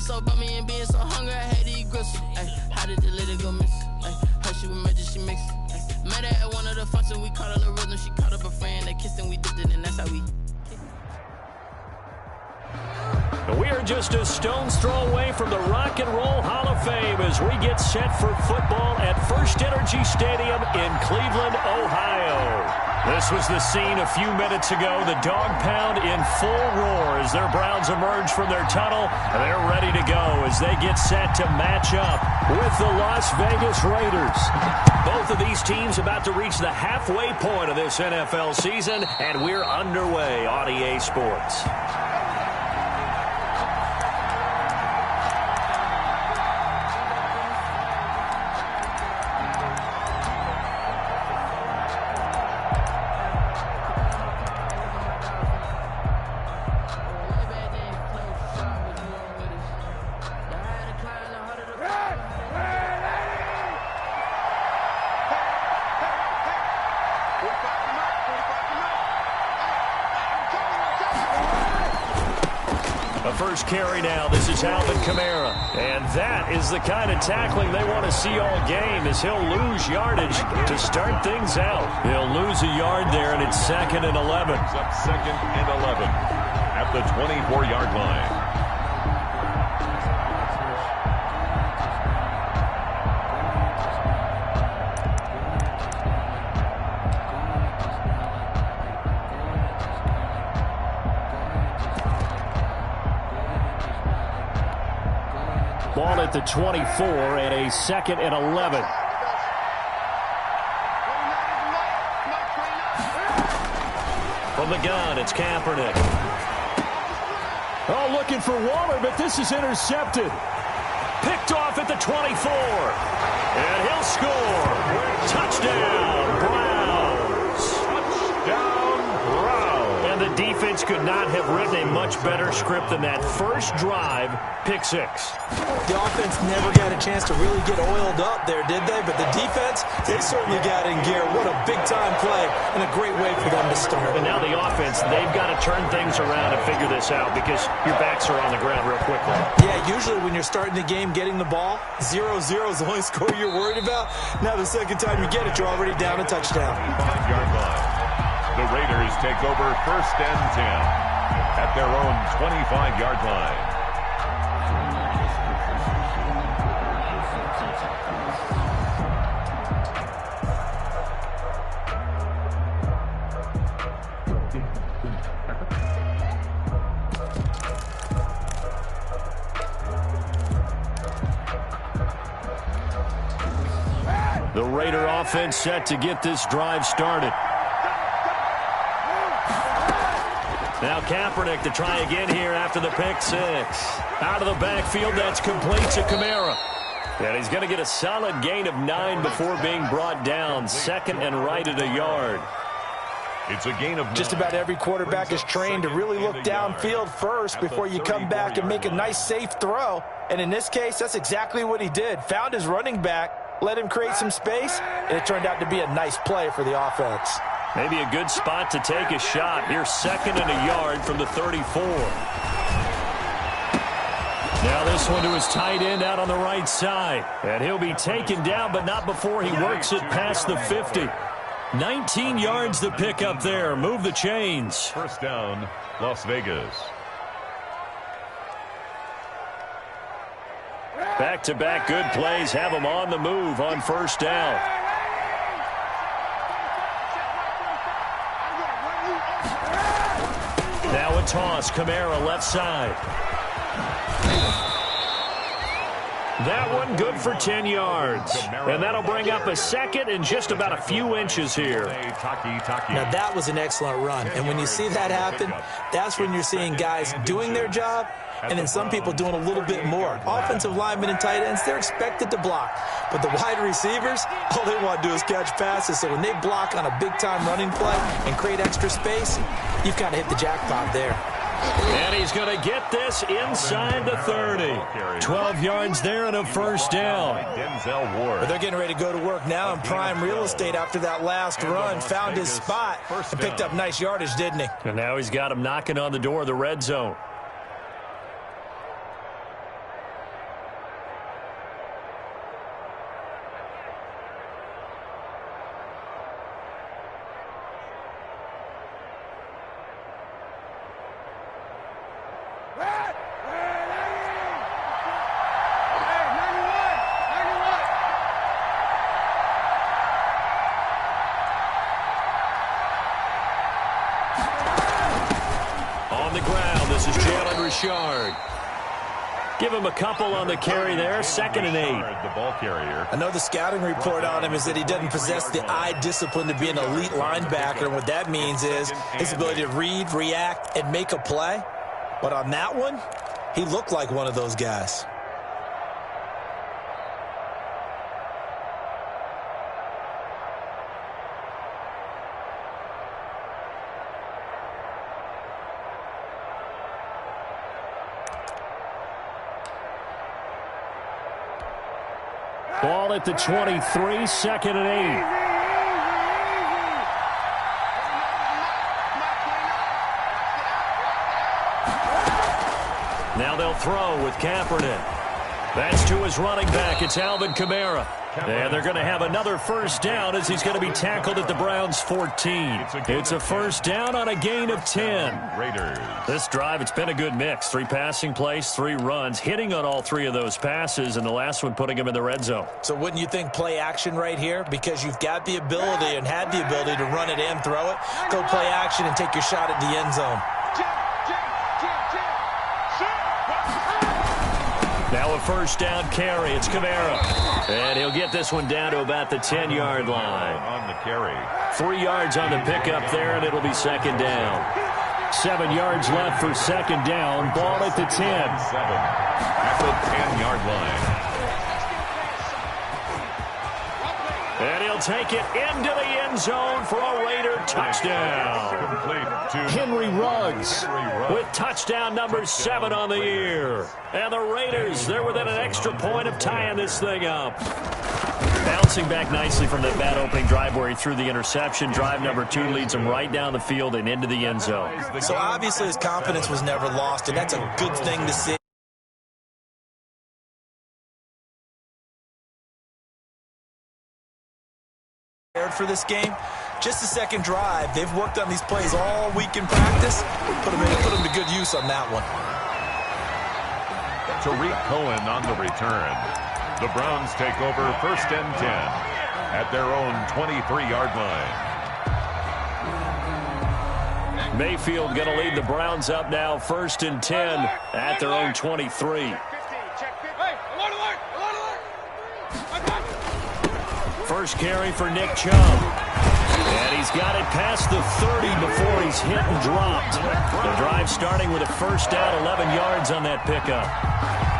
so about me and being so hungry, I had to eat gristle. How did the lady go miss? Her she was magic, she mixed. Met her at one of the functions, we caught her the rhythm. She caught up a friend, they kissed and we dipped it, and that's how we. We are just a stone's throw away from the Rock and Roll Hall of Fame as we get set for football at First Energy Stadium in Cleveland, Ohio. This was the scene a few minutes ago. The dog pound in full roar as their Browns emerge from their tunnel. They're ready to go as they get set to match up with the Las Vegas Raiders. Both of these teams about to reach the halfway point of this NFL season, and we're underway on EA Sports. First carry now. This is Alvin Kamara. And that is the kind of tackling they want to see all game as he'll lose yardage to start things out. He'll lose a yard there, and it's 2nd and 11. Up 2nd and 11 at the 24-yard line. Ball at the 24 and a 2nd and 11. From the gun, it's Kaepernick. Oh, looking for Waller, but this is intercepted. Picked off at the 24. And he'll score. Touchdown, Browns. Touchdown, Browns. And the defense could not have written a much better script than that first drive. Pick 6. The offense never got a chance to really get oiled up there, did they? But the defense, they certainly got in gear. What a big-time play and a great way for them to start. And now the offense, they've got to turn things around and figure this out because your backs are on the ground real quickly. Yeah, usually when you're starting the game getting the ball, 0-0 is the only score you're worried about. Now the second time you get it, you're already down a touchdown. 5-yard line. The Raiders take over 1st and 10 at their own 25-yard line. The Raider offense set to get this drive started. Now Kaepernick to try again here after the pick 6. Out of the backfield, that's complete to Kamara. And he's going to get a solid gain of 9 before being brought down. 2nd and right at a yard. It's a gain of 9. Just about every quarterback is trained to really look downfield first before you come back and make a nice, safe throw. And in this case, that's exactly what he did. Found his running back, let him create some space, and it turned out to be a nice play for the offense. Maybe a good spot to take a shot. Here's 2nd and a yard from the 34. Now this one to his tight end out on the right side. And he'll be taken down, but not before he works it past the 50. 19 yards to pick up there. Move the chains. First down, Las Vegas. Back-to-back good plays have him on the move on first down. Now a toss. Kamara left side. That one good for 10 yards. And that'll bring up a 2nd and just about a few inches here. Now that was an excellent run. And when you see that happen, that's when you're seeing guys doing their job and then some people doing a little bit more. Offensive linemen and tight ends, they're expected to block. But the wide receivers, all they want to do is catch passes. So when they block on a big-time running play and create extra space, you've kind of hit the jackpot there. And he's going to get this inside the 30. 12 yards there and a first down. But they're getting ready to go to work now in prime real estate after that last run. Found his spot and picked up nice yardage, didn't he? And now he's got him knocking on the door of the red zone. yard. Give him a couple on the carry there, 2nd and 8. The ball carrier. I know the scouting report on him is that he doesn't possess the eye discipline to be an elite linebacker, and what that means is his ability to read, react, and make a play. But on that one, he looked like one of those guys. Ball at the 23, 2nd and 8. Now they'll throw with Kaepernick. That's to his running back. It's Alvin Kamara. And they're going to have another first down as he's going to be tackled at the Browns' 14. It's a first down on a gain of 10. Raiders. This drive, it's been a good mix. 3 passing plays, 3 runs, hitting on all 3 of those passes, and the last one putting him in the red zone. So wouldn't you think play action right here? Because you've got the ability and had the ability to run it in, throw it, go play action, and take your shot at the end zone. Now a first down carry. It's Kamara. And he'll get this one down to about the 10-yard line. On the carry. 3 yards on the pickup there, and it'll be 2nd down. 7 yards left for 2nd down. Ball at the 10. 7 at the 10-yard line. And he'll take it into the end zone for a Raider touchdown. Henry Ruggs with touchdown number 7 on the year. And the Raiders, they're within an extra point of tying this thing up. Bouncing back nicely from that bad opening drive where he threw the interception. Drive number 2 leads him right down the field and into the end zone. So obviously his confidence was never lost, and that's a good thing to see. For this game, just the second drive. They've worked on these plays all week in practice. Put them to good use on that one. Tariq Cohen on the return. The Browns take over 1st and 10 at their own 23-yard line. Mayfield going to lead the Browns up now 1st and 10 at their own 23. First carry for Nick Chubb. And he's got it past the 30 before he's hit and dropped. The drive starting with a first down, 11 yards on that pickup.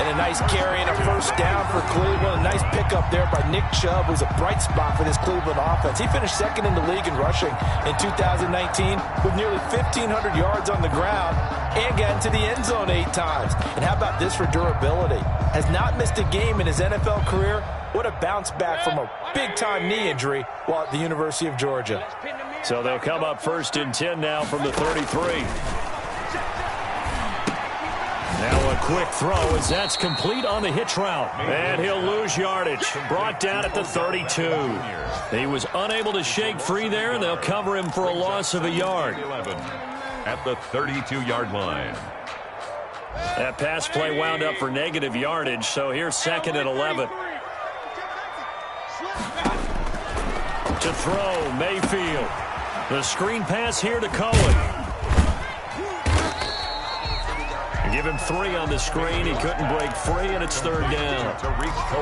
And a nice carry and a first down for Cleveland. A nice pickup there by Nick Chubb, who's a bright spot for this Cleveland offense. He finished 2nd in the league in rushing in 2019 with nearly 1,500 yards on the ground and got into the end zone 8 times. And how about this for durability? Has not missed a game in his NFL career. What a bounce back from a big-time knee injury while at the University of Georgia. So they'll come up 1st and 10 now from the 33. Now a quick throw as that's complete on the hitch route. And he'll lose yardage. Brought down at the 32. He was unable to shake free there, and they'll cover him for a loss of a yard. 11 at the 32-yard line. That pass play wound up for negative yardage, so here's 2nd and 11. To throw, Mayfield. The screen pass here to Cohen. Give him 3 on the screen. He couldn't break free, and it's 3rd down.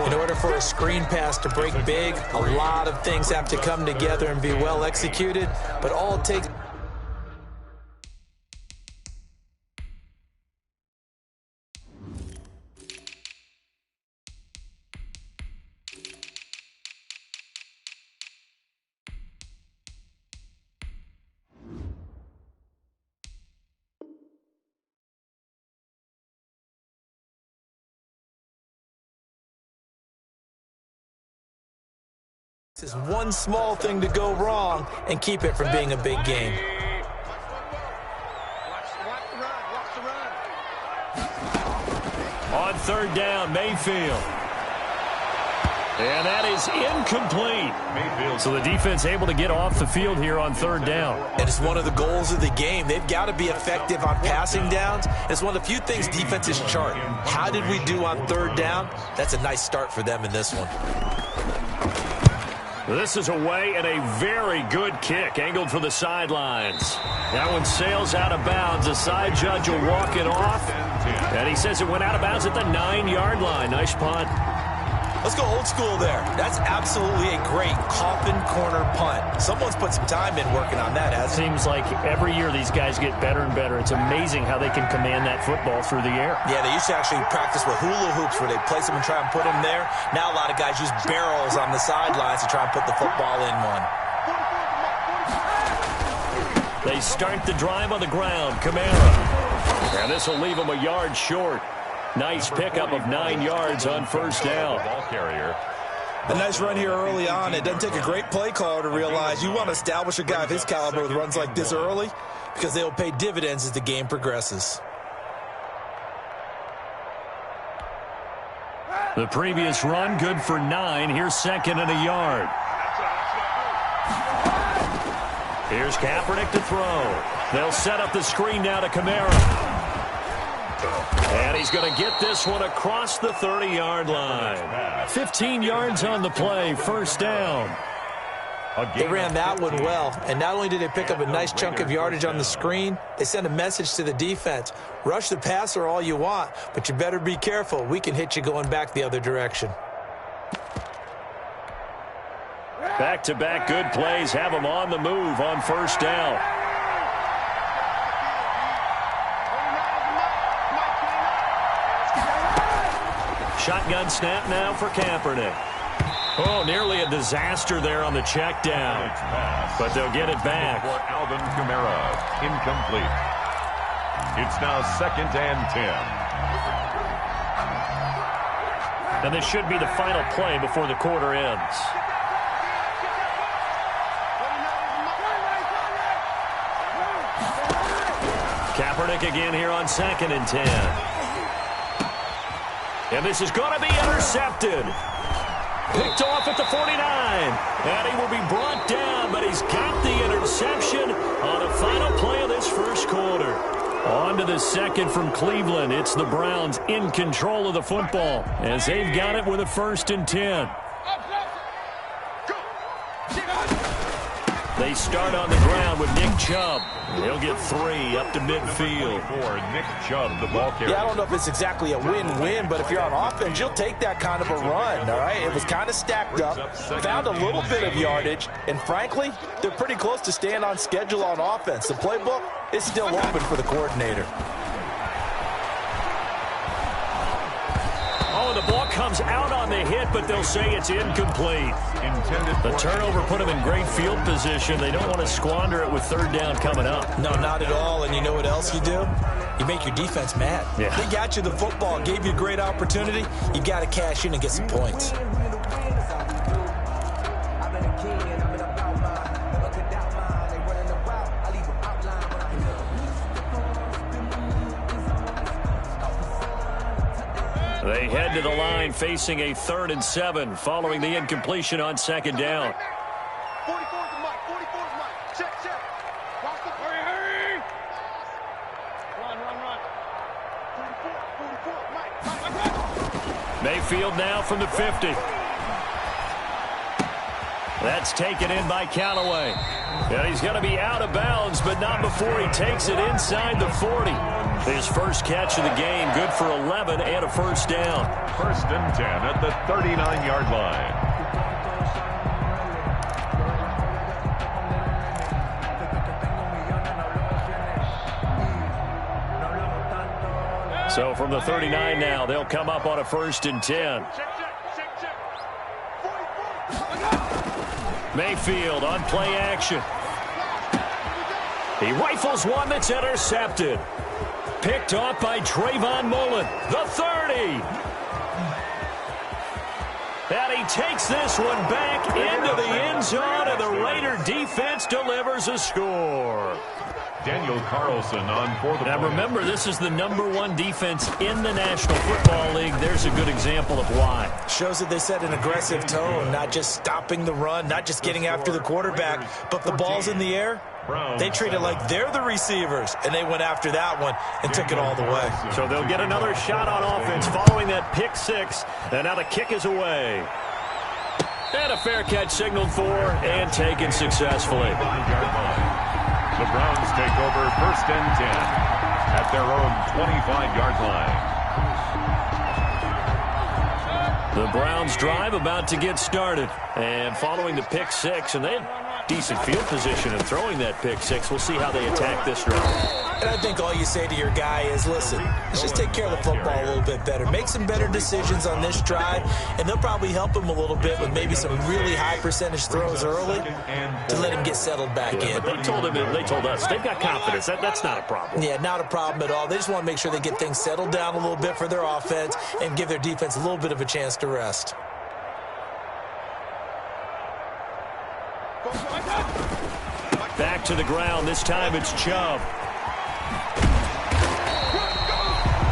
In order for a screen pass to break big, a lot of things have to come together and be well executed, but all it takes... This is one small thing to go wrong and keep it from being a big game. On 3rd down, Mayfield. And that is incomplete. So the defense able to get off the field here on 3rd down. And it's one of the goals of the game. They've got to be effective on passing downs. It's one of the few things defenses chart. How did we do on 3rd down? That's a nice start for them in this one. This is away and a very good kick, angled for the sidelines. That one sails out of bounds. The side judge will walk it off, And he says it went out of bounds at the 9-yard line. Nice punt. Let's go old school there. That's absolutely a great coffin corner punt. Someone's put some time in working on that, hasn't it? Seems like every year these guys get better and better. It's amazing how they can command that football through the air. Yeah, they used to actually practice with hula hoops where they place them and try and put them there. Now a lot of guys use barrels on the sidelines to try and put the football in one. They start the drive on the ground. Kamara. And this will leave them a yard short. Nice pickup of 9 yards on first down. A nice run here early on. It doesn't take a great play caller to realize you want to establish a guy of his caliber with runs like this early because they'll pay dividends as the game progresses. The previous run, good for 9. Here's 2nd and a yard. Here's Kaepernick to throw. They'll set up the screen now to Kamara. And he's going to get this one across the 30-yard line. 15 yards on the play, first down. They ran that one well, and not only did they pick up a nice chunk of yardage on the screen, they sent a message to the defense. Rush the passer all you want, but you better be careful. We can hit you going back the other direction. Back-to-back good plays have them on the move on first down. Shotgun snap now for Kaepernick. Oh, nearly a disaster there on the check down. But they'll get it back. For Alvin Kamara, incomplete. It's now 2nd and 10. And this should be the final play before the quarter ends. Kaepernick again here on 2nd and 10. And this is going to be intercepted. Picked off at the 49. And he will be brought down, but he's got the interception on the final play of this first quarter. On to the second from Cleveland. It's the Browns in control of the football as they've got it with a 1st and 10. They start on the ground with Nick Chubb. He'll get 3 up to midfield. For Nick Chubb, the ball carrier. Yeah, I don't know if it's exactly a win-win, but if you're on offense, you'll take that kind of a run, all right? It was kind of stacked up, found a little bit of yardage, and frankly, they're pretty close to staying on schedule on offense. The playbook is still open for the coordinator. Oh, the ball comes out on the hit, but they'll say it's incomplete. The turnover put them in great field position. They don't want to squander it with 3rd down coming up. No, not at all. And you know what else you do? You make your defense mad. Yeah. They got you the football, gave you a great opportunity. You got to cash in and get some points. They head to the line facing a 3rd and 7 following the incompletion on 2nd down. 44's the mic. 44's the mic. Check. Watch the hurry. Run. 44, mic. Mayfield now from the 50. That's taken in by Callaway. And he's going to be out of bounds, but not before he takes it inside the 40. His first catch of the game, good for 11 and a 1st down. 1st and 10 at the 39-yard line. So from the 39 now, they'll come up on a 1st and 10. Mayfield on play action. He rifles one that's intercepted. Picked off by Trayvon Mullen. The 30. And he takes this one back into the end zone, and the Raider defense delivers a score. Daniel Carlson on for the Now remember, this is the #1 defense in the National Football League. There's a good example of why. Shows that they set an aggressive tone, not just stopping the run, not just getting after the quarterback, but the ball's in the air. They treat it like they're the receivers, and they went after that one and took it all the way. So they'll get another shot on offense following that pick 6, and now the kick is away. And a fair catch signaled for and taken successfully. The Browns take over 1st and 10 at their own 25-yard line. The Browns drive about to get started. And following the pick six, and they had decent field position in throwing that pick six. We'll see how they attack this drive. And I think all you say to your guy is, listen, let's just take care of the football a little bit better. Make some better decisions on this drive, and they'll probably help him a little bit with maybe some really high percentage throws early to let him get settled back in. But they told us they've got confidence. That's not a problem. Yeah, not a problem at all. They just want to make sure they get things settled down a little bit for their offense and give their defense a little bit of a chance to rest. Back to the ground. This time it's Chubb.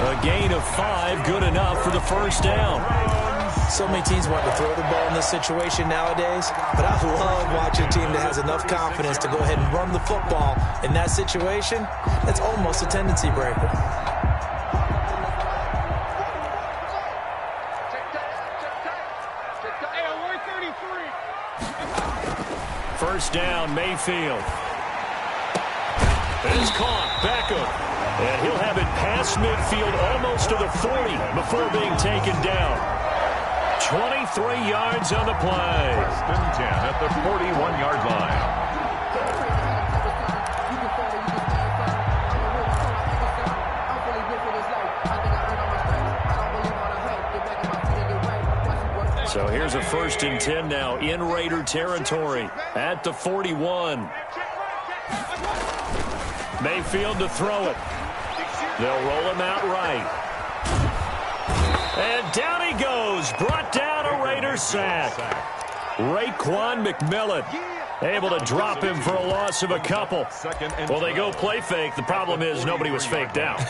A gain of 5, good enough for the first down. So many teams want to throw the ball in this situation nowadays, but I love watching a team that has enough confidence to go ahead and run the football in that situation. That's almost a tendency breaker. First down, Mayfield. It's caught. Beckham. And he'll have it past midfield almost to the 40 before being taken down. 23 yards on the play. First and 10 at the 41-yard line. So here's a first and 10 now in Raider territory at the 41. Mayfield to throw it. They'll roll him out right. And down he goes. Brought down a Raider sack. Raekwon McMillan able to drop him for a loss of a couple. Well, they go play fake. The problem is nobody was faked out.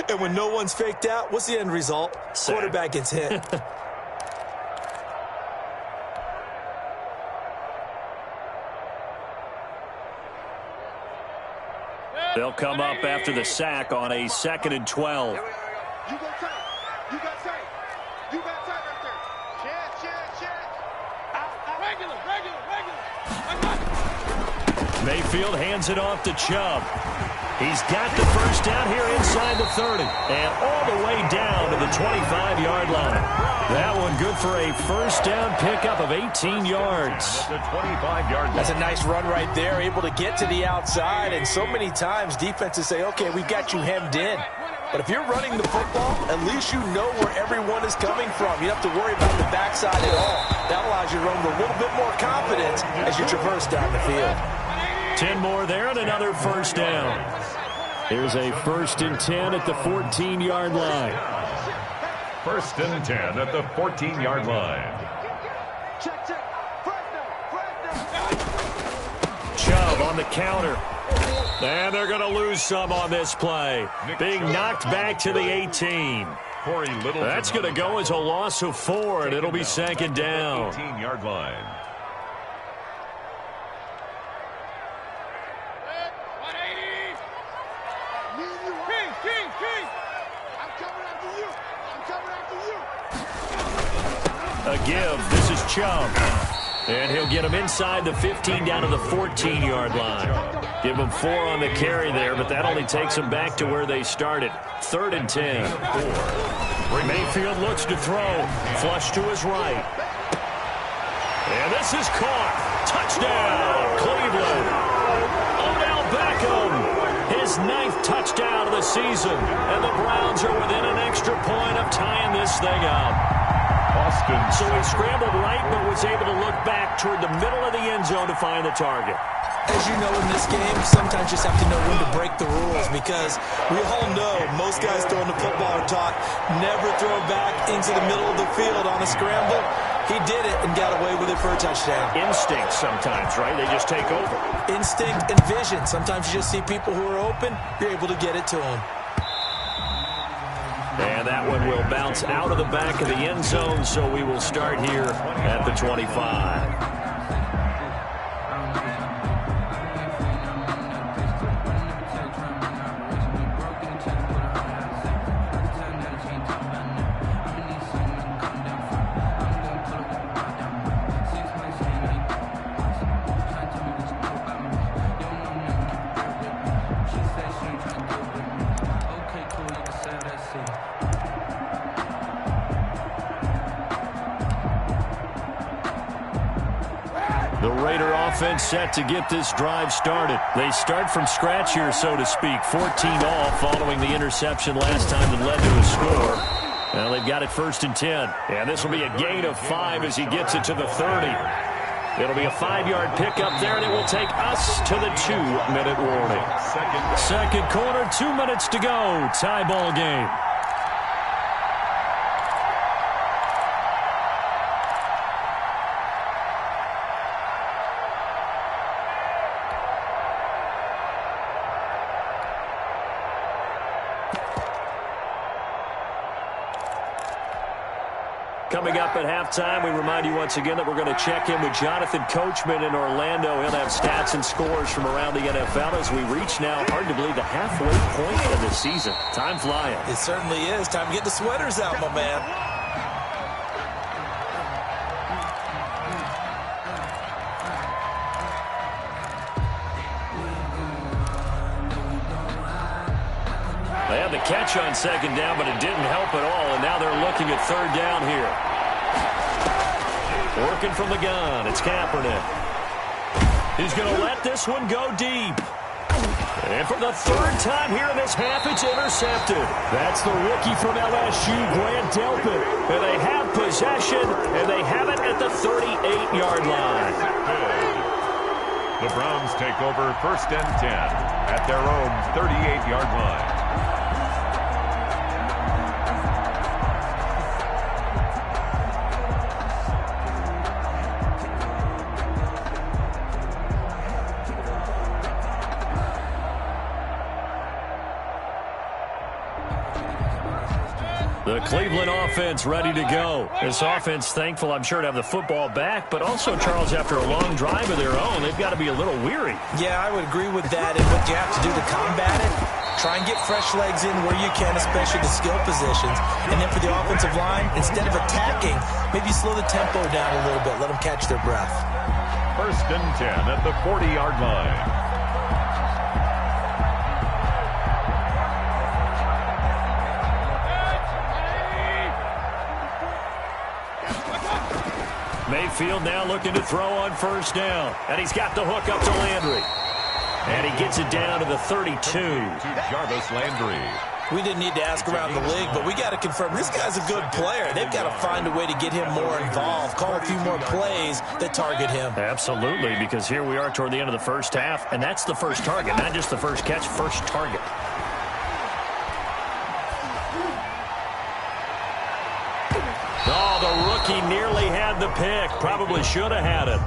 And when no one's faked out, what's the end result? Sack. Quarterback gets hit. They'll come up after the sack on a 2nd and 12. You go tight. You got tight. You got tight right there. Check. Regular. Mayfield hands it off to Chubb. He's got the first down here inside the 30. And all the way down to the 25-yard line. That one good for a first down pickup of 18 yards. At the 25-yard line. That's a nice run right there, able to get to the outside. And so many times defenses say, okay, we've got you hemmed in. But if you're running the football, at least you know where everyone is coming from. You don't have to worry about the backside at all. That allows you to run with a little bit more confidence as you traverse down the field. 10 more there and another first down. Here's a first and 10 at the 14-yard line. First and 10 at the 14-yard line. Check. Chubb on the counter. And they're going to lose some on this play. Being knocked back to the 18. That's going to go as a loss of 4, and it'll be second down. 18-yard line. A give. This is Chubb. And he'll get him inside the 15 down to the 14-yard line. Give him 4 on the carry there, but that only takes them back to where they started. 3rd and 10. Mayfield looks to throw. Flush to his right. And this is caught. Touchdown, Cleveland. Odell Beckham. His 9th touchdown of the season. And the Browns are within an extra point of tying this thing up. So he scrambled right, but was able to look back toward the middle of the end zone to find the target. As you know, in this game, sometimes you just have to know when to break the rules, because we all know most guys throwing the football are taught never throw back into the middle of the field on a scramble. He did it and got away with it for a touchdown. Instinct sometimes, right? They just take over. Instinct and vision. Sometimes you just see people who are open, you're able to get it to them. And that one will bounce out of the back of the end zone, so we will start here at the 25. The Raider offense set to get this drive started. They start from scratch here, so to speak. 14 all following the interception last time that led to a score. Well, they've got it 1st and 10. And this will be a gain of 5 as he gets it to the 30. It'll be a 5-yard pickup there, and it will take us to the 2-minute warning. Second quarter, 2 minutes to go. Tie ball game. Coming up at halftime, we remind you once again that we're going to check in with Jonathan Coachman in Orlando. He'll have stats and scores from around the NFL as we reach now, hard to believe, the halfway point of the season. Time flying. It certainly is. Time to get the sweaters out, my man. They had the catch on 2nd down, but it didn't help at all, and now they're looking at 3rd down here. Working from the gun, it's Kaepernick. He's going to let this one go deep. And for the 3rd time here in this half, it's intercepted. That's the rookie from LSU, Grant Delpit. And they have possession, and they have it at the 38-yard line. The Browns take over 1st and 10 at their own 38-yard line. The Cleveland offense ready to go. This offense thankful, I'm sure, to have the football back, but also, Charles, after a long drive of their own, they've got to be a little weary. Yeah, I would agree with that. And what you have to do to combat it, try and get fresh legs in where you can, especially the skill positions. And then for the offensive line, instead of attacking, maybe slow the tempo down a little bit. Let them catch their breath. 1st and 10 at the 40-yard line. Mayfield now looking to throw on 1st down. And he's got the hook up to Landry. And he gets it down to the 32. To Jarvis Landry. We didn't need to ask around the league, but we got to confirm this guy's a good player. They've got to find a way to get him more involved, call a few more plays that target him. Absolutely, because here we are toward the end of the 1st half, and that's the first target, not just the first catch, first target. Oh, the rookie nearly had the pick. Probably should have had it.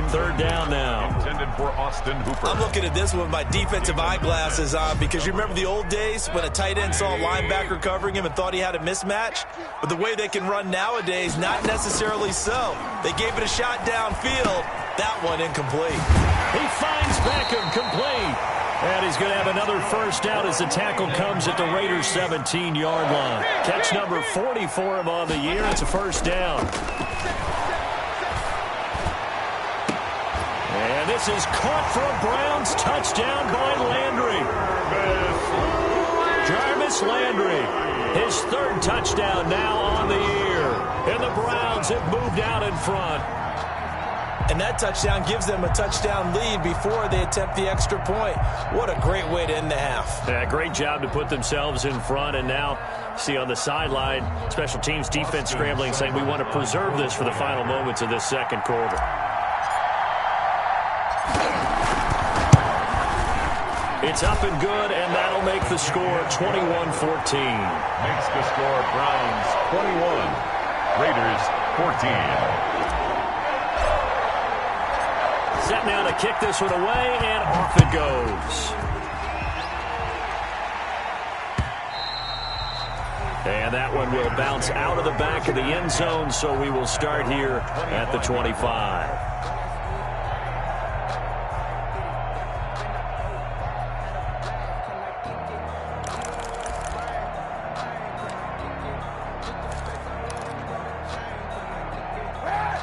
3rd down now. Intended for Austin Hooper. I'm looking at this one with my defensive eyeglasses on because you remember the old days when a tight end saw a linebacker covering him and thought he had a mismatch? But the way they can run nowadays, not necessarily so. They gave it a shot downfield. That one incomplete. He finds Beckham complete. And he's going to have another 1st down as the tackle comes at the Raiders' 17-yard line. Catch number 40 for him on the year. It's a 1st down. And this is caught for a Browns touchdown by Landry. Jarvis Landry, his 3rd touchdown now on the year. And the Browns have moved out in front. And that touchdown gives them a touchdown lead before they attempt the extra point. What a great way to end the half. Yeah, great job to put themselves in front. And now, see on the sideline, special teams defense scrambling, saying we want to preserve this for the final moments of this 2nd quarter. It's up and good, and that'll make the score 21-14. Makes the score Browns 21, Raiders 14. Set now to kick this one away, and off it goes. And that one will bounce out of the back of the end zone, so we will start here at the 25.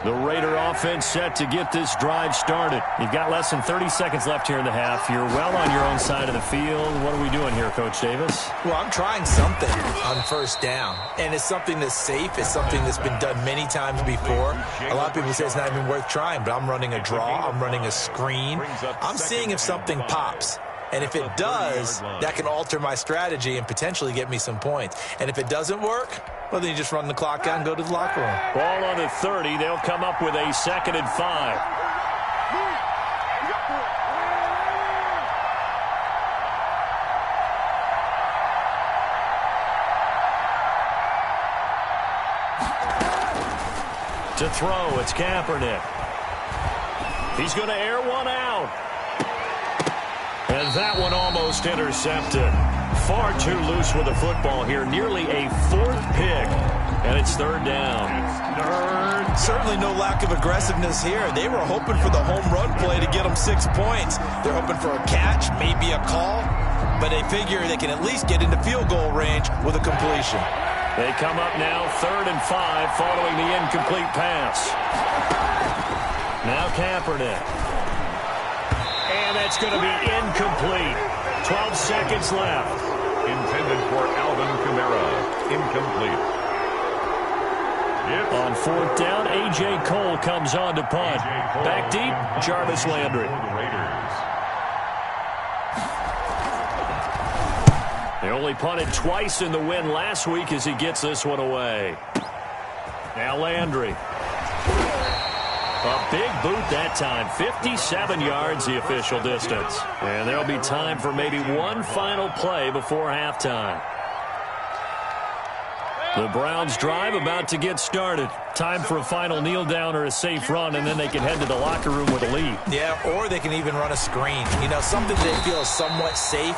The Raider offense set to get this drive started. You've got less than 30 seconds left here in the half. You're well on your own side of the field. What are we doing here, Coach Davis? Well, I'm trying something on first down, and it's something that's safe. It's something that's been done many times before. A lot of people say it's not even worth trying, but I'm running a draw. I'm running a screen. I'm seeing if something pops. And if it does, that can alter my strategy and potentially get me some points. And if it doesn't work, well, then you just run the clock out and go to the locker room. Ball on the 30. They'll come up with a 2nd and 5. To throw, it's Kaepernick. He's going to air one out. And that one almost intercepted. Far too loose with the football here. Nearly a 4th pick. And it's 3rd down. Certainly no lack of aggressiveness here. They were hoping for the home run play to get them 6 points. They're hoping for a catch, maybe a call. But they figure they can at least get into field goal range with a completion. They come up now 3rd and 5 following the incomplete pass. Now Kaepernick. And that's going to be incomplete. 12 seconds left. Intended for Alvin Kamara. Incomplete. On 4th down, A.J. Cole comes on to punt. Back deep, Jarvis Landry. They only punted twice in the win last week as he gets this one away. Now Landry. A big boot that time. 57 yards the official distance. And there'll be time for maybe one final play before halftime. The Browns drive about to get started. Time for a final kneel down or a safe run, and then they can head to the locker room with a lead. Yeah, or they can even run a screen. You know, something they feel is somewhat safe.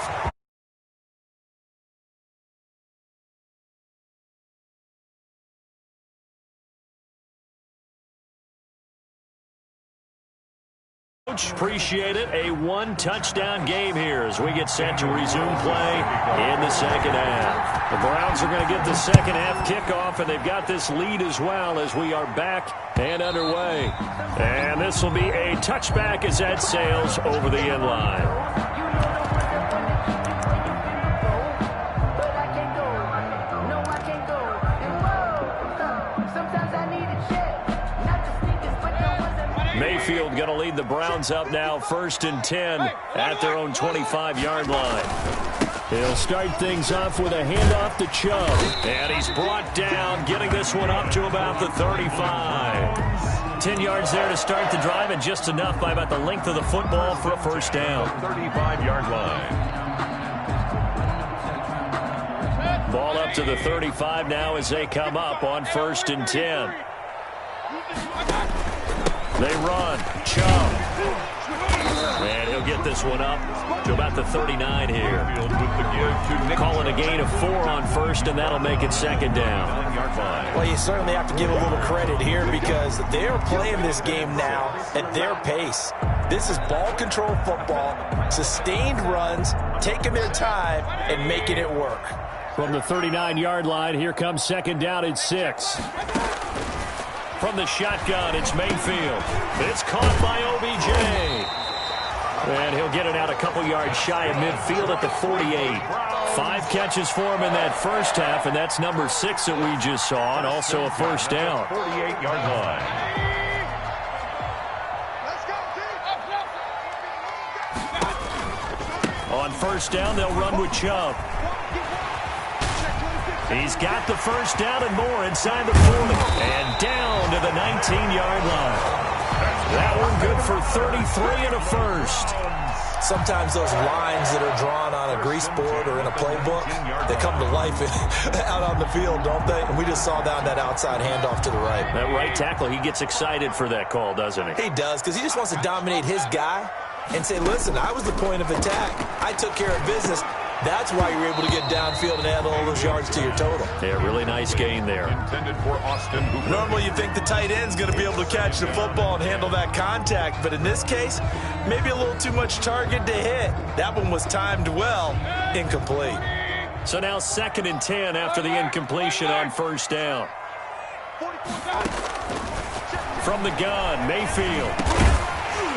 Appreciate it. A 1-touchdown game here as we get set to resume play in the second half. The Browns are going to get the second half kickoff, and they've got this lead as well as we are back and underway. And this will be a touchback as that sails over the end line. Mayfield going to lead the Browns up now 1st and 10 at their own 25-yard line. He'll start things off with a handoff to Chubb. And he's brought down, getting this one up to about the 35. 10 yards there to start the drive, and just enough by about the length of the football for a 1st down. 35-yard line. Ball up to the 35 now as they come up on 1st and 10. They run. Chubb. And he'll get this one up to about the 39 here. Calling a gain of 4 on 1st, and that'll make it 2nd down. Well, you certainly have to give a little credit here because they're playing this game now at their pace. This is ball control football, sustained runs, taking their time, and making it work. From the 39-yard line, here comes 2nd down at 6. From the shotgun, it's Mayfield. It's caught by OBJ. And he'll get it out a couple yards shy of midfield at the 48. 5 catches for him in that first half, and that's number 6 that we just saw, and also a 1st down. 48-yard line. On 1st down, they'll run with Chubb. He's got the 1st down and more inside the 40. And down to the 19-yard line. That one good for 33 and a 1st. Sometimes those lines that are drawn on a grease board or in a playbook, they come to life out on the field, don't they? And we just saw down that outside handoff to the right. That right tackle, he gets excited for that call, doesn't he? He does, because he just wants to dominate his guy and say, listen, I was the point of attack. I took care of business. That's why you're able to get downfield and add all those yards to your total. Yeah, really nice gain there. Intended for Austin Hooper. Normally you think the tight end's going to be able to catch the football and handle that contact, but in this case, maybe a little too much target to hit. That one was timed well, incomplete. So now 2nd and 10 after the incompletion on 1st down. From the gun, Mayfield.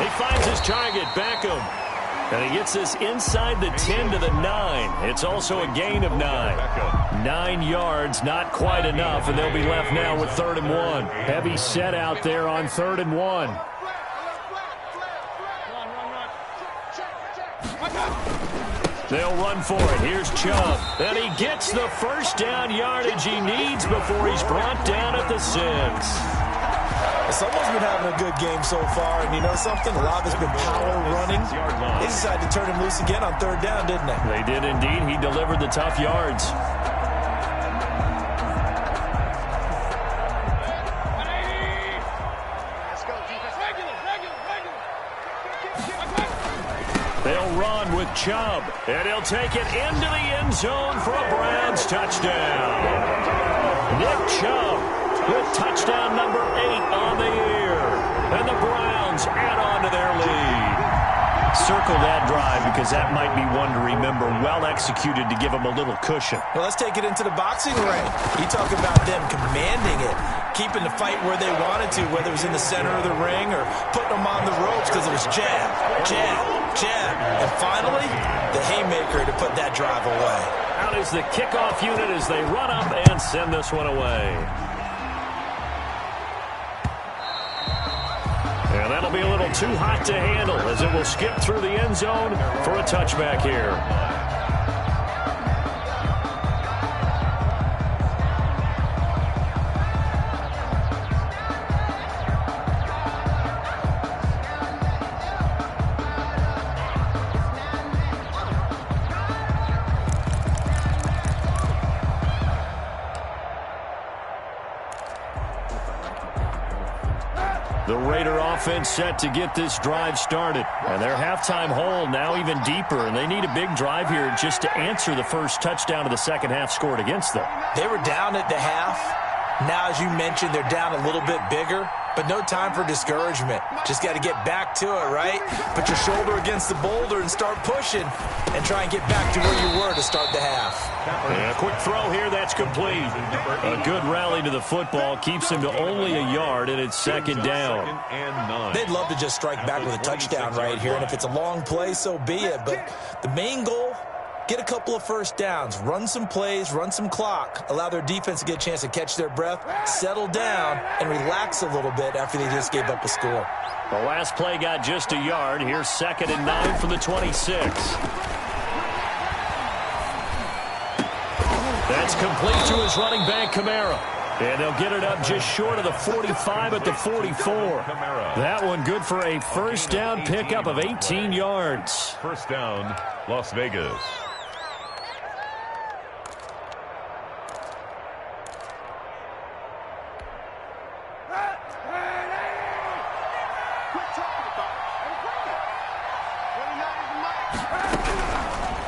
He finds his target, Beckham. And he gets this inside the 10 to the 9. It's also a gain of 9. 9 yards, not quite enough, and they'll be left now with 3rd and 1. Heavy set out there on 3rd and 1. They'll run for it. Here's Chubb. And he gets the first down yardage he needs before he's brought down at the 6. Someone's been having a good game so far, and you know something? A lot has been power running. They decided to turn him loose again on 3rd down, didn't they? They did indeed. He delivered the tough yards. They'll run with Chubb, and he'll take it into the end zone for a Browns touchdown. Nick Chubb with touchdown number 8 on the year. And the Browns add on to their lead. Circle that drive because that might be one to remember. Well executed to give them a little cushion. Well, let's take it into the boxing ring. You talk about them commanding it, keeping the fight where they wanted to, whether it was in the center of the ring or putting them on the ropes because it was jab, jab, jab. And finally, the haymaker to put that drive away. Out is the kickoff unit as they run up and send this one away. And that'll be a little too hot to handle as it will skip through the end zone for a touchback here. The Raider offense set to get this drive started. And their halftime hole now even deeper, and they need a big drive here just to answer the first touchdown of the second half scored against them. They were down at the half. Now, as you mentioned, they're down a little bit bigger, but no time for discouragement. Just got to get back to it, right? Put your shoulder against the boulder and start pushing and try and get back to where you were to start the half. And a quick throw here, that's complete. A good rally to the football keeps him to only a yard, and it's 2nd down. They'd love to just strike back with a touchdown right here, and if it's a long play, so be it. But the main goal, get a couple of first downs, run some plays, run some clock, allow their defense to get a chance to catch their breath, settle down, and relax a little bit after they just gave up a score. The last play got just a yard. Here's 2nd and 9 from the 26. That's complete to his running back, Kamara. And they'll get it up just short of the 45 at the 44. That one good for a first down pickup of 18 yards. First down, Las Vegas.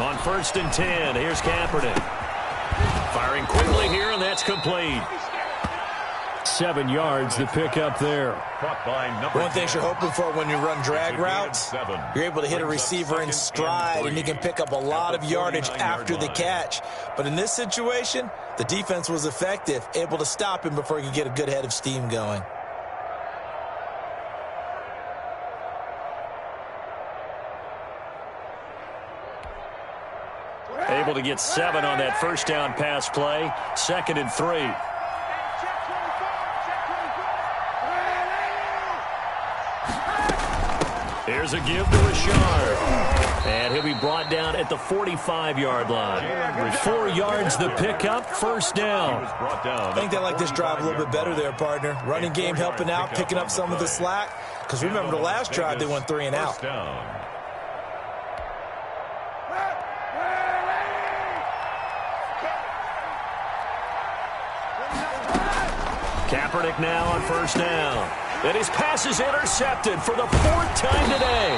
On 1st and 10, here's Kaepernick. Firing quickly here, and that's complete. 7 yards, the pickup there. One thing you're hoping for when you run drag routes, you're able to hit a receiver in stride, and he can pick up a lot of yardage after the catch. But in this situation, the defense was effective, able to stop him before he could get a good head of steam going. Able to get 7 on that first down pass play. 2nd and 3. Here's a give to Richard. And he'll be brought down at the 45-yard line. 4 yards the pickup, first down. I think they like this drive a little bit better there, partner. Running game helping out, picking up some of the slack. Because remember the last drive, they went 3 and out. Kaepernick now on first down. And his pass is intercepted for the 4th time today.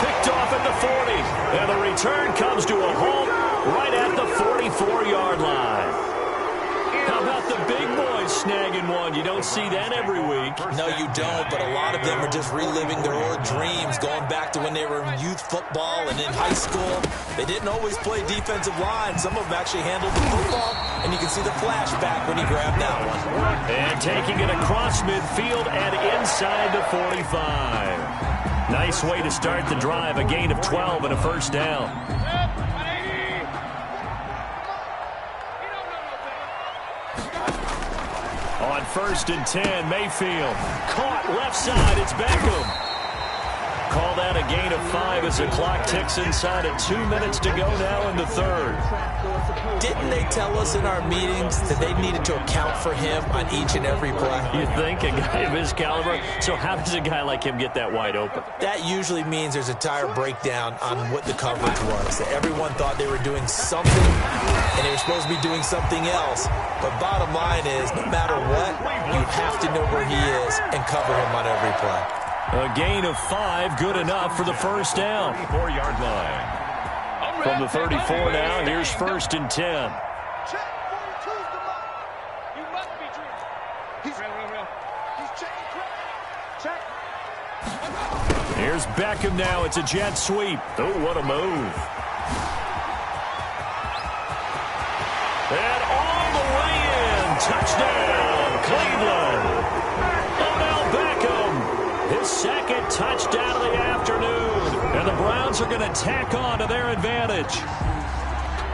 Picked off at the 40. And the return comes to a halt right at the 44-yard line. How about the big boys snagging one. You don't see that every week. No, you don't, but a lot of them are just reliving their old dreams, going back to when they were in youth football and in high school. They didn't always play defensive line. Some of them actually handled the football, and you can see the flashback when he grabbed that one. And taking it across midfield and inside the 45. Nice way to start the drive, a gain of 12 and a first down. On 1st and 10, Mayfield. Caught left side, it's Beckham. Call that a gain of 5 as the clock ticks inside at 2 minutes to go now in the third. Didn't they tell us in our meetings that they needed to account for him on each and every play? You think, a guy of his caliber? So how does a guy like him get that wide open? That usually means there's a tire breakdown on what the coverage was. That everyone thought they were doing something, and they were supposed to be doing something else. But bottom line is, no matter what, you have to know where he is and cover him on every play. A gain of 5, good enough for the first down. 34-yard line. From the 34 now, here's 1st and 10. Check. 42's the mark. You must be dreaming. He's checking quick. Check. Here's Beckham now. It's a jet sweep. Oh, what a move. And all the way in. Touchdown, Cleveland. Odell Beckham, his second touchdown of the afternoon. And the Browns are going to tack on to their advantage.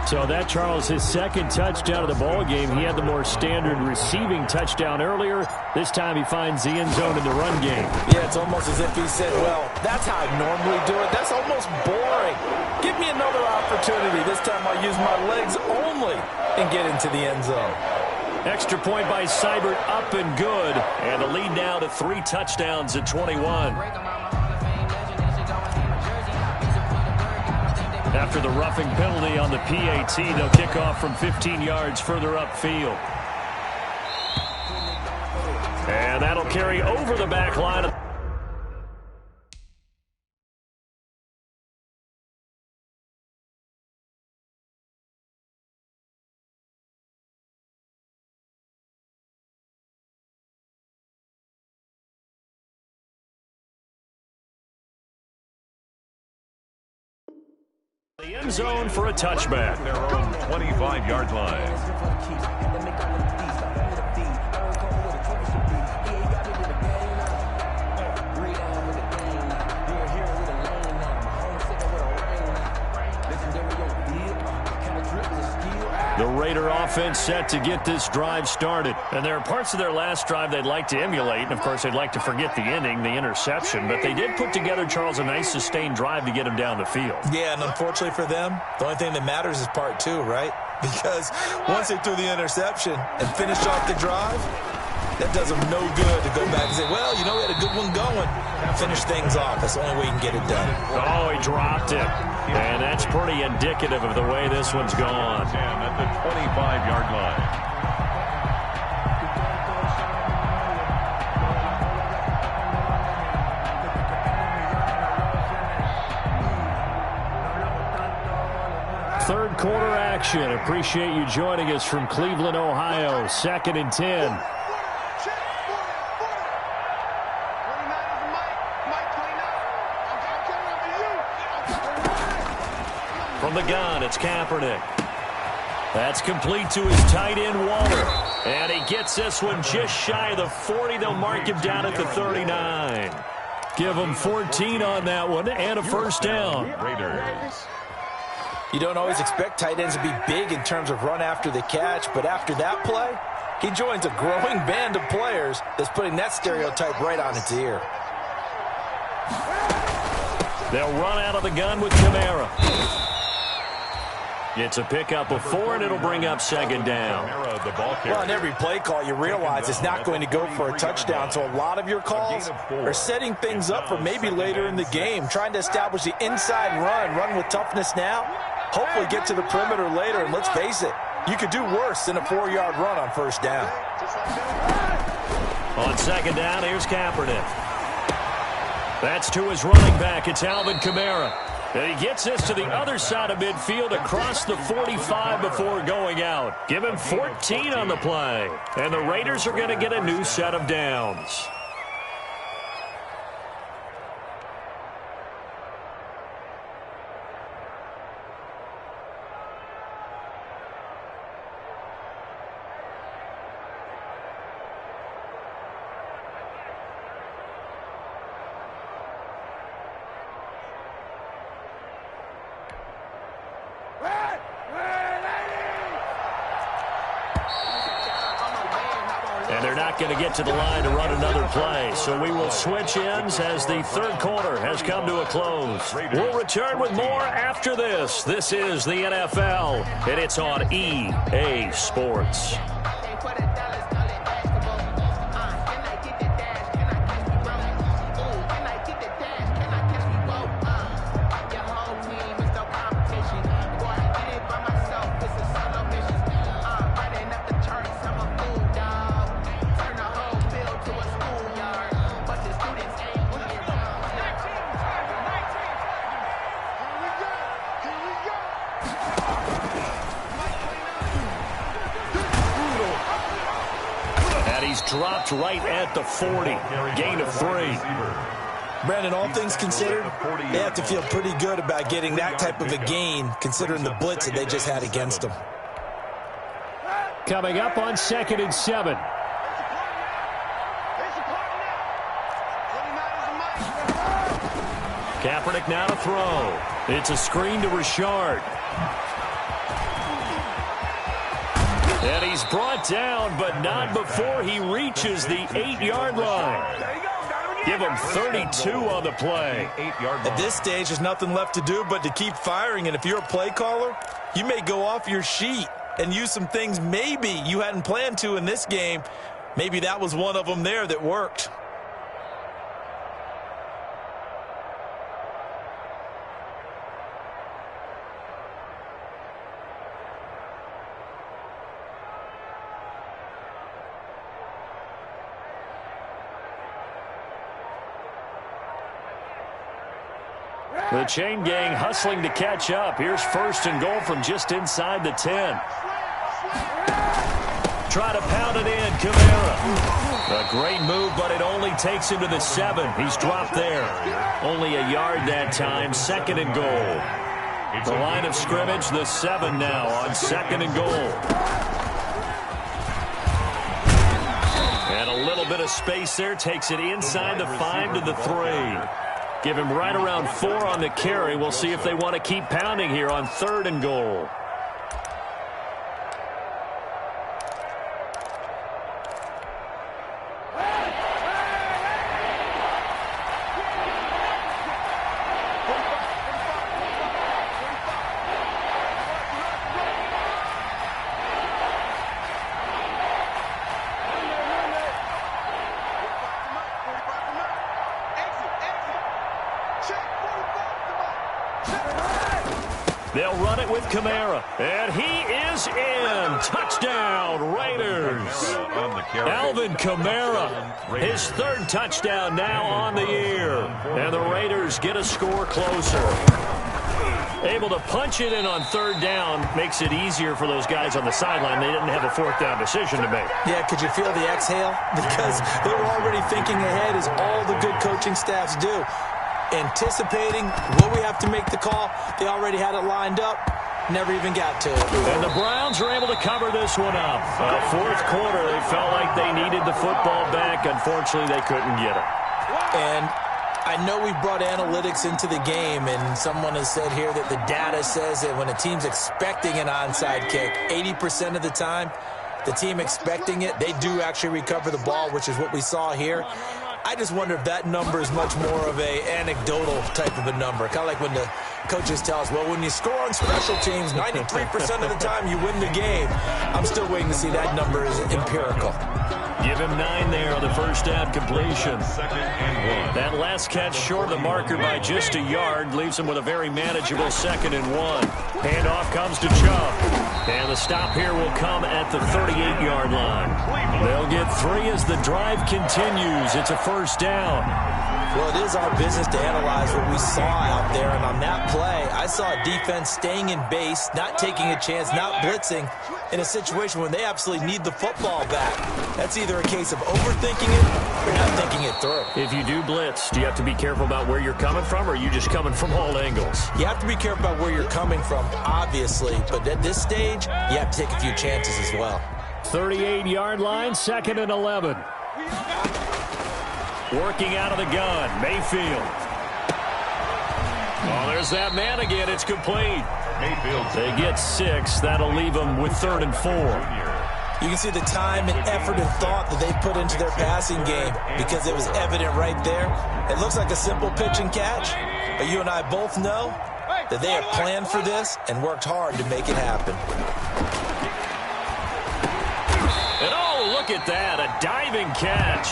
So that, Charles, his second touchdown of the ball game. He had the more standard receiving touchdown earlier. This time he finds the end zone in the run game. Yeah, it's almost as if he said, well, that's how I normally do it. That's almost boring. Give me another opportunity. This time I'll use my legs only and get into the end zone. Extra point by Seibert, up and good. And the lead now to 3 touchdowns at 21. After the roughing penalty on the PAT, they'll kick off from 15 yards further upfield. And that'll carry over the back line. The end zone for a touchback. Their own 25-yard line. The Raider offense set to get this drive started. And there are parts of their last drive they'd like to emulate. And, of course, they'd like to forget the ending, the interception. But they did put together, Charles, a nice sustained drive to get him down the field. Yeah, and unfortunately for them, the only thing that matters is part 2, right? Because once they threw the interception and finished off the drive, that does them no good to go back and say, well, you know, we had a good one going. Finish things off. That's the only way you can get it done. Oh, he dropped it. And that's pretty indicative of the way this one's gone. At the 25-yard line. Third quarter action. Appreciate you joining us from Cleveland, Ohio. 2nd and 10. From the gun, it's Kaepernick. That's complete to his tight end, Waller. And he gets this one just shy of the 40. They'll mark him down at the 39. Give him 14 on that one and a first down. Raiders. You don't always expect tight ends to be big in terms of run after the catch, but after that play, he joins a growing band of players that's putting that stereotype right on its ear. They'll run out of the gun with Kamara. It's a pickup of 4, and it'll bring up 2nd down. Well, on every play call, you realize it's not going to go for a touchdown, so a lot of your calls are setting things up for maybe later in the game, trying to establish the inside run with toughness now, hopefully get to the perimeter later, and let's face it, you could do worse than a 4-yard run on first down. On 2nd down, here's Kaepernick. That's to his running back. It's Alvin Kamara. And he gets this to the other side of midfield across the 45 before going out. Give him 14 on the play. And the Raiders are going to get a new set of downs. And they're not going to get to the line to run another play. So we will switch ends as the third quarter has come to a close. We'll return with more after this. This is the NFL, and it's on EA Sports. Dropped right at the 40. Gain of 3. Brandon, all things considered, they have to feel pretty good about getting that type of a gain, considering the blitz that they just had against them. Coming up on 2nd and 7. Kaepernick now to throw. It's a screen to Richard. And he's brought down, but not before he reaches the 8-yard line. Give him 32 on the play. At this stage, there's nothing left to do but to keep firing. And if you're a play caller, you may go off your sheet and use some things maybe you hadn't planned to in this game. Maybe that was one of them there that worked. The chain gang hustling to catch up. Here's 1st and goal from just inside the 10. Try to pound it in, Kamara. A great move, but it only takes him to the 7. He's dropped there. Only a yard that time. 2nd and goal. The line of scrimmage, the 7 now on 2nd and goal. And a little bit of space there. Takes it inside the 5 to the 3. Give him right around 4 on the carry. We'll see if they want to keep pounding here on 3rd and goal. They'll run it with Kamara, and he is in. Touchdown, Raiders. Alvin Kamara, his 3rd touchdown now on the year. And the Raiders get a score closer. Able to punch it in on 3rd down makes it easier for those guys on the sideline. They didn't have a 4th down decision to make. Yeah, could you feel the exhale? Because they were already thinking ahead, as all the good coaching staffs do. Anticipating what we have to make the call. They already had it lined up. Never even got to it. And the Browns are able to cover this one up. 4th quarter, they felt like they needed the football back. Unfortunately, they couldn't get it. And I know we brought analytics into the game, and someone has said here that the data says that when a team's expecting an onside kick, 80% of the time, the team expecting it, they do actually recover the ball, which is what we saw here. I just wonder if that number is much more of a anecdotal type of a number. Kind of like when the coaches tell us, well, when you score on special teams, 93% of the time you win the game. I'm still waiting to see that number is empirical. Give him 9 there on the first down completion. 2nd and 1. That last catch short of the marker by just a yard leaves him with a very manageable 2nd and 1. Handoff comes to Chubb. And the stop here will come at the 38-yard line. They'll get 3 as the drive continues. It's a first down. Well, it is our business to analyze what we saw out there. And on that play, I saw a defense staying in base, not taking a chance, not blitzing in a situation when they absolutely need the football back. That's either a case of overthinking it or not thinking it through. If you do blitz, do you have to be careful about where you're coming from, or are you just coming from all angles? You have to be careful about where you're coming from, obviously. But at this stage, you have to take a few chances as well. 38-yard line, 2nd and 11. Working out of the gun, Mayfield. Oh, there's that man again. It's complete. Mayfield. They get 6. That'll leave them with 3rd and 4. You can see the time and effort and thought that they put into their passing game because it was evident right there. It looks like a simple pitch and catch, but you and I both know that they have planned for this and worked hard to make it happen. And oh, look at that, a diving catch.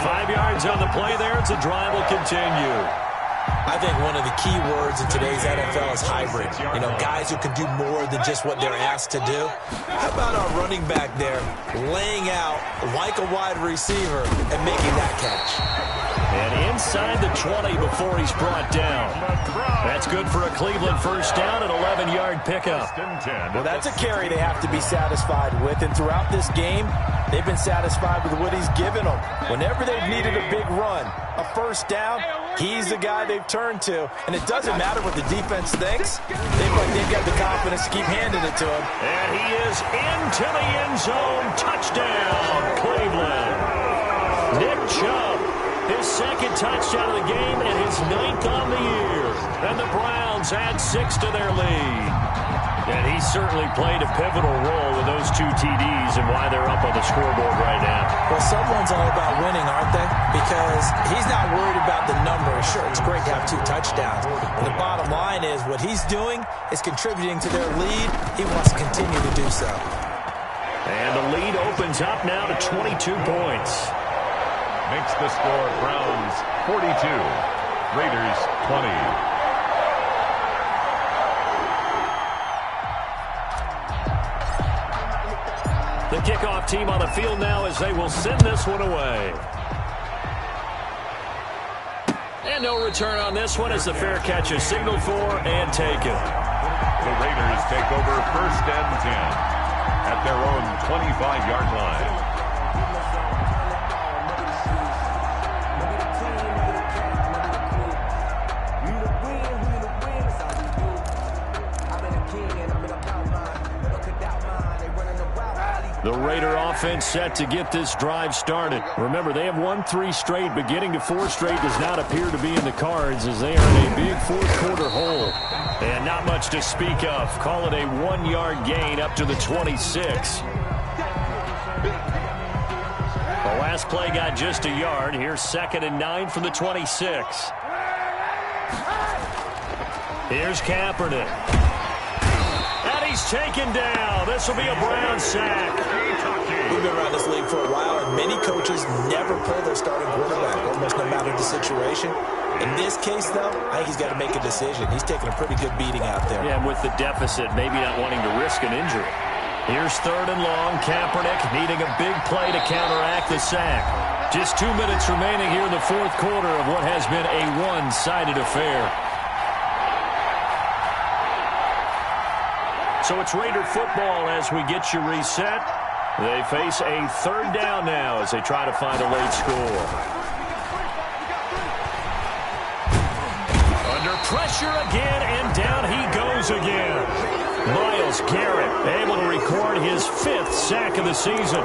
5 yards on the play there. It's a drive will continue. I think one of the key words in today's NFL is hybrid. You know, guys who can do more than just what they're asked to do. How about our running back there laying out like a wide receiver and making that catch? And inside the 20 before he's brought down. That's good for a Cleveland first down, an 11-yard pickup. Well, that's a carry they have to be satisfied with. And throughout this game, they've been satisfied with what he's given them. Whenever they've needed a big run, a first down, he's the guy they've turned to. And it doesn't matter what the defense thinks. They've got the confidence to keep handing it to him. And he is into the end zone. Touchdown, Cleveland. Nick Chubb, his 2nd touchdown of the game and his 9th on the year. And the Browns add 6 to their lead. And he certainly played a pivotal role with those 2 TDs and why they're up on the scoreboard right now. Well, someone's all about winning, aren't they? Because he's not worried about the numbers. Sure, it's great to have 2 touchdowns. But the bottom line is what he's doing is contributing to their lead. He wants to continue to do so. And the lead opens up now to 22 points. Makes the score Browns 42, Raiders 20. The kickoff team on the field now as they will send this one away. And no return on this one as the fair catch is signaled for and taken. The Raiders take over 1st and 10 at their own 25-yard line. The Raider offense set to get this drive started. Remember, they have won 3 straight, but getting to 4 straight does not appear to be in the cards as they are in a big 4th-quarter hole. And not much to speak of. Call it a 1-yard gain up to the 26. The last play got just a yard. Here's 2nd and 9 from the 26. Here's Kaepernick. And he's taken down. This will be a Brown sack. We've been around this league for a while, and many coaches never play their starting quarterback, almost no matter the situation. In this case, though, I think he's got to make a decision. He's taking a pretty good beating out there. Yeah, and with the deficit, maybe not wanting to risk an injury. Here's 3rd and long. Kaepernick needing a big play to counteract the sack. Just 2 minutes remaining here in the 4th quarter of what has been a one-sided affair. So it's Raider football as we get you reset. They face a 3rd down now as they try to find a late score. Under pressure again, and down he goes again. Myles Garrett able to record his 5th sack of the season.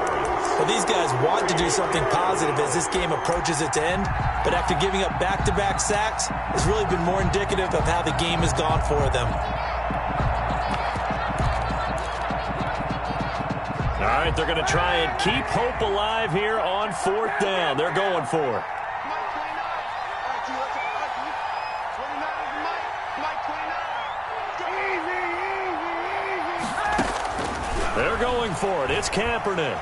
Well, these guys want to do something positive as this game approaches its end, but after giving up back-to-back sacks, it's really been more indicative of how the game has gone for them. All right, they're going to try and keep hope alive here on 4th down. They're going for it. They're going for it. It's Kaepernick.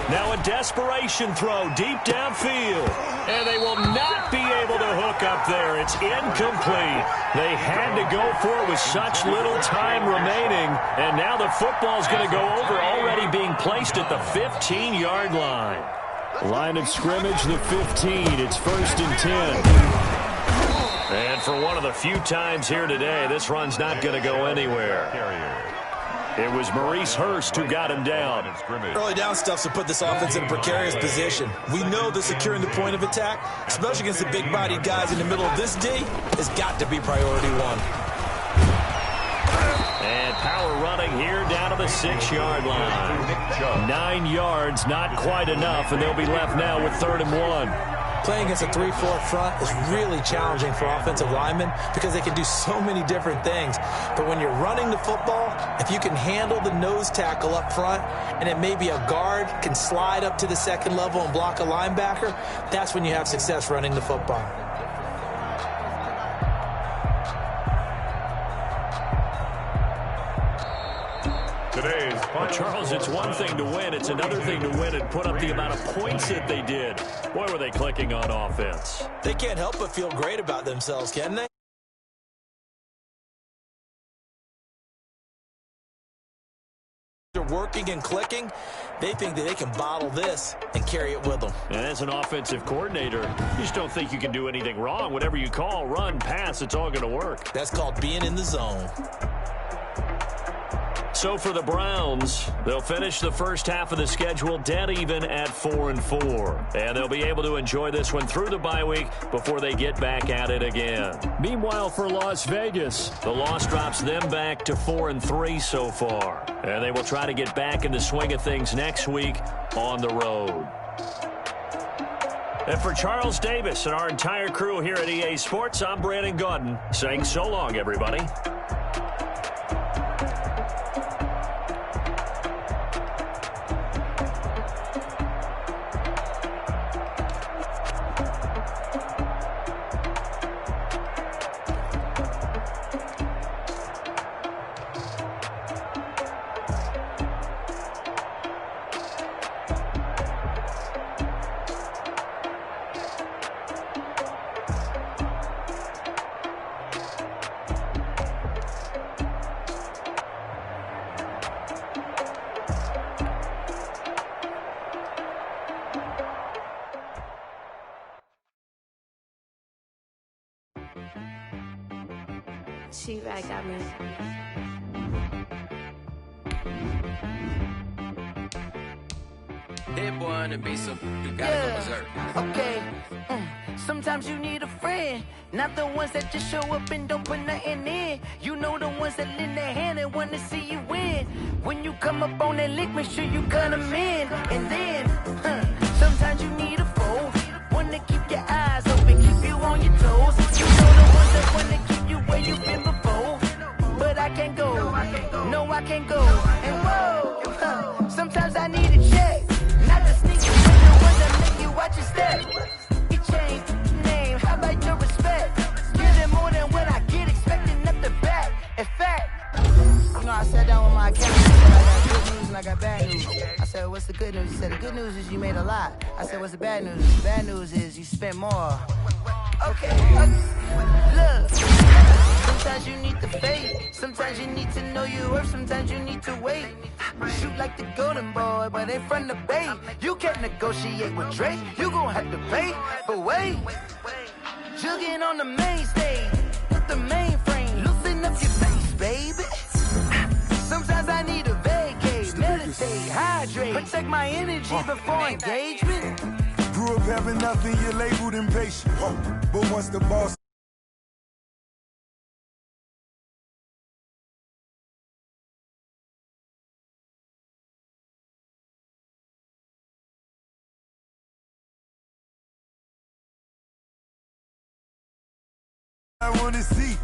Now a desperation throw deep downfield. And they will not be able to hook up there. It's incomplete. They had to go for it with such little time remaining. And now the football's going to go over, already being placed at the 15-yard line. Line of scrimmage, the 15. It's 1st and 10. And for one of the few times here today, this run's not going to go anywhere. It was Maurice Hurst who got him down. Early down stuffs will put this offense in a precarious position. We know that securing the point of attack, especially against the big-bodied guys in the middle of this D, has got to be priority one. And power running here down to the 6-yard line. 9 yards, not quite enough, and they'll be left now with 3rd and 1. Playing against a 3-4 front is really challenging for offensive linemen because they can do so many different things. But when you're running the football, if you can handle the nose tackle up front and it may be a guard can slide up to the 2nd level and block a linebacker, that's when you have success running the football. Well, Charles, it's one thing to win. It's another thing to win and put up the amount of points that they did. Boy, were they clicking on offense. They can't help but feel great about themselves, can they? They're working and clicking. They think that they can bottle this and carry it with them. And as an offensive coordinator, you just don't think you can do anything wrong. Whatever you call, run, pass, it's all going to work. That's called being in the zone. So for the Browns, they'll finish the first half of the schedule dead even at 4-4. And they'll be able to enjoy this one through the bye week before they get back at it again. Meanwhile, for Las Vegas, the loss drops them back to 4-3 so far. And they will try to get back in the swing of things next week on the road. And for Charles Davis and our entire crew here at EA Sports, I'm Brandon Gaudin saying so long, everybody. She-Rag got me. Hit boy on the beat, so you gotta go berserk. Okay. Sometimes you need a friend, not the ones that just show up and don't put nothing in. You know the ones that lend their hand and wanna see you win. When you come up on that lick, make sure you cut them in. And then, sometimes you need a foe, one to keep your eyes open, keep you on your toes. You know the ones that wanna keep you where you've been before. But I can't go, no I can't go. And whoa, sometimes I need a check, not the sneakers, but the ones that make you watch your step. You change name, how about your respect? Give them more than what I get, expecting up the back. In fact, you know I sat down with my accountant and said I got good news and I got bad news. I said, what's the good news? He said, the good news is you made a lot. I said, what's the bad news? The bad news is you spent more. Okay. Look, sometimes you need the faith, sometimes you need to know your worth, sometimes you need to wait. Shoot like the golden boy, but ain't from the bay. You can't negotiate with Drake, you gon' have to pay. But wait, jugging on the main stage, with the mainframe, loosen up your face, baby. Sometimes I need a vacate, meditate, hydrate, protect my energy before engagement. Grew up having nothing, you're labeled impatient. But once the boss I wanna see